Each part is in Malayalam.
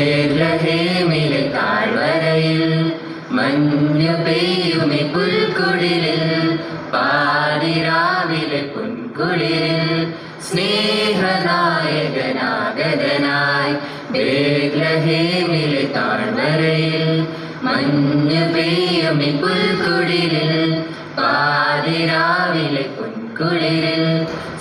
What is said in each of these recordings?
ബേത്ലഹേമിലെ താഴ്വരയിൽ മഞ്ഞു പെയ്യുമി പുൽക്കുടിലിൽ പാതിരാവിലെ പൊൻകുളിരിൽ സ്നേഹനായകനാഗതനായി ബേത്ലഹേമിലെ താഴ്വരയിൽ മഞ്ഞു പെയ്യുമി പുൽക്കുടിലിൽ പാതിരാവിലെ പൊൻകുളിരിൽ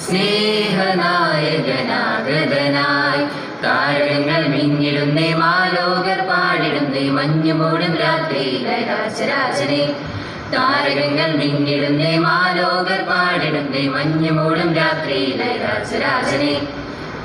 സ്നേഹനായകനാഗതനായി താരകങ്ങൾ മിന്നിടുന്നേ മാലോകർ പാടിടുന്നേ മഞ്ഞുമൂടും രാത്രിയിലെ രാജരാജനെ താരകങ്ങൾ മിന്നിടുന്നേ മാലോകർ പാടിടുന്നേ മഞ്ഞുമൂടും രാത്രിയിലെ രാജരാജനെ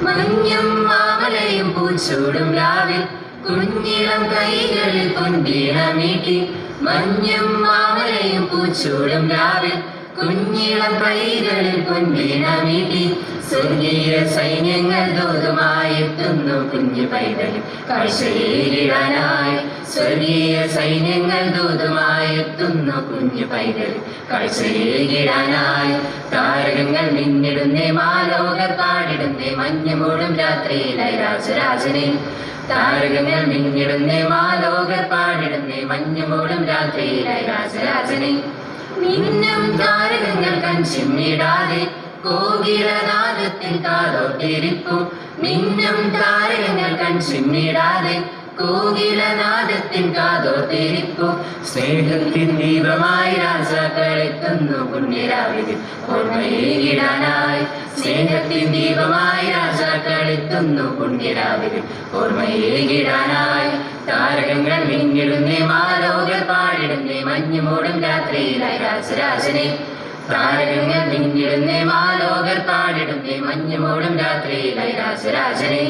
മഞ്ഞും മാമലയും പൂച്ചൂടും രാവിൽ കുഞ്ഞിളം കൈകളിൽ പൊൻവീണമീട്ടി മഞ്ഞും മാമലയും പൂച്ചൂടും രാവിൽ കുഞ്ഞിളം കൈകളിൽ പൊൻവീണമീട്ടി സ്വർഗീയ സൈന്യങ്ങൾ ദൂതുമായെത്തുന്നു കുഞ്ഞു പൈതലും കാഴ്ചയേകിടാനായി സ്വർഗീയ സൈന്യങ്ങൾ ദൂതുമായെത്തുന്നു കുഞ്ഞു പൈതലും കാഴ്ചയേകിടാനായി താരകങ്ങൾ മിന്നിടുന്നേ മാലോകർ പാടിടുന്നേ മഞ്ഞുമൂടും രാത്രിയിലെ രാജരാജനെ താരകങ്ങൾ മിന്നിടുന്നേ മാലോകർ പാടിടുന്നേ മഞ്ഞുമൂടും രാത്രിയിലെ രാജരാജനെ മിന്നും താരകങ്ങൾ കൺചിമ്മിടാതെ കോകിലനാദത്തിൽ കാതോട്ടിരിപ്പു മിന്നും താരകങ്ങൾ കൺചിമ്മിടാതെ കോകിലനാദത്തിൽ കാതോട്ടിരിപ്പു സ്നേഹത്തിൻ ദീപമായി രാജാക്കളെത്തുന്നു പുണ്യരാവിൽ ഓർമ്മയേകിടാനായി സ്നേഹത്തിൻ ദീപമായി രാജാക്കളെത്തുന്നു പുണ്യരാവിൽ ഓർമ്മയേകിടാനായി താരകങ്ങൾ മിന്നിടുന്നേ മാലോകർ പാടിടുന്നേ മഞ്ഞുമൂടും രാത്രിയിലെ രാജരാജനെ താരകങ്ങൾ മിന്നിടുന്നേ മാലോകർ പാടിടുന്നേ മഞ്ഞുമൂടും രാത്രിയിലെ രാജരാജനെ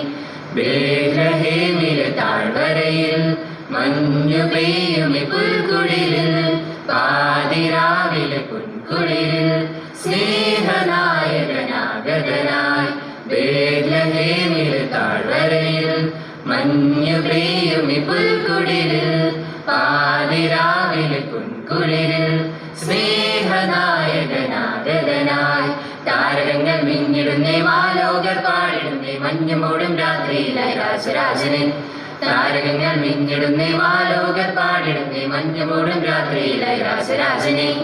ബേത്ലഹേമിലെ താഴ്വരയിൽ മഞ്ഞു പെയ്യുമി പുൽക്കുടിലിൽ പാതിരാവിലെ പൊൻകുളിരിൽ സ്നേഹനായകനാഗതനായി ബേത്ലഹേമിലെ താഴ്വരയിൽ മഞ്ഞു പെയ്യുമി പുൽക്കുടിലിൽ പാതിരാവിലെ പൊൻകുളിരിൽ സ്നേഹനായകനാഗതനായി താരകങ്ങൾ മിന്നിടുന്നേ മാലോകർ പാടിടുന്നേ മഞ്ഞുമൂടും രാത്രിയിലെ രാജരാജനെ താരകങ്ങൾ മിന്നിടുന്നേ മാലോകർ പാടിടുന്നേ മഞ്ഞുമൂടും രാത്രിയിലെ രാജരാജനെ